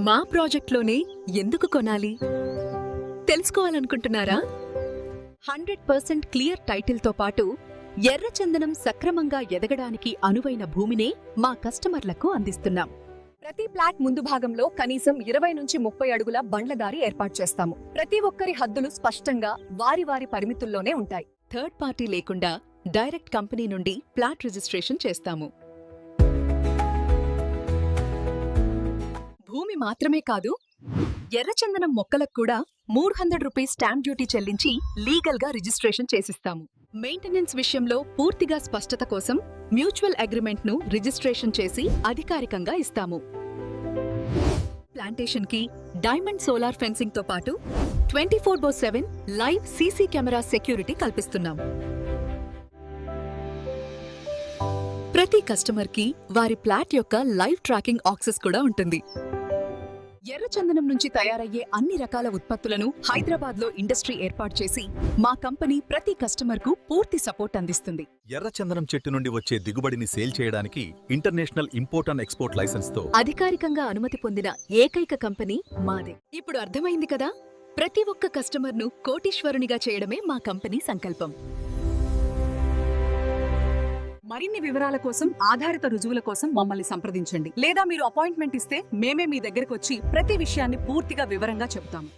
మా ప్రాజెక్ట్లోనే ఎందుకు కొనాలి తెలుసుకోవాలనుకుంటున్నారా? 100% క్లియర్ టైటిల్తో పాటు ఎర్రచందనం సక్రమంగా ఎదగడానికి అనువైన భూమినే మా కస్టమర్లకు అందిస్తున్నాం. ప్రతి ప్లాట్ ముందు భాగంలో కనీసం 20 నుంచి 30 అడుగుల బండ్ల దారి ఏర్పాటు చేస్తాము. ప్రతి ఒక్కరి హద్దులు స్పష్టంగా వారి వారి పరిమితుల్లోనే ఉంటాయి. థర్డ్ పార్టీ లేకుండా డైరెక్ట్ కంపెనీ నుండి ప్లాట్ రిజిస్ట్రేషన్ చేస్తాము. భూమి మాత్రమే కాదు, ఎర్రచందనం మొక్కలకు కూడా 300 రూపీస్ స్టాంప్ డ్యూటీ చెల్లించి లీగల్ గా రిజిస్ట్రేషన్ చేసిస్తాము. మెయింటెనెన్స్ విషయంలో పూర్తిగా స్పష్టత కోసం మ్యూచువల్ అగ్రిమెంట్ ను రిజిస్ట్రేషన్ చేసి అధికారికంగా ఇస్తాము. ప్లాంటేషన్ కి డైమండ్ సోలార్ ఫెన్సింగ్ తో పాటు 24/7 లైవ్ సీసీ కెమెరా సెక్యూరిటీ కల్పిస్తున్నాం. ప్రతి కస్టమర్ కి వారి ప్లాట్ యొక్క లైవ్ ట్రాకింగ్ యాక్సెస్ కూడా ఉంటుంది. ఎర్రచందనం నుంచి తయారయ్యే అన్ని రకాల ఉత్పత్తులను హైదరాబాద్ లో ఇండస్ట్రీ ఏర్పాటు చేసి మా కంపెనీ ప్రతి కస్టమర్ కు పూర్తి సపోర్ట్ అందిస్తుంది. ఎర్రచందనం చెట్టు నుండి వచ్చే దిగుబడిని సేల్ చేయడానికి international import and export licence తో అధికారికంగా అనుమతి పొందిన ఏకైక కంపెనీ మాదే. ఇప్పుడు అర్థమైంది కదా, ప్రతి ఒక్క కస్టమర్ ను కోటీశ్వరునిగా చేయడమే మా కంపెనీ సంకల్పం. మరిన్ని వివరాల కోసం, ఆధారిత రుజువుల కోసం మమ్మల్ని సంప్రదించండి. లేదా మీరు అపాయింట్మెంట్ ఇస్తే మేమే మీ దగ్గరకు వచ్చి ప్రతి విషయాన్ని పూర్తిగా వివరంగా చెబుతాము.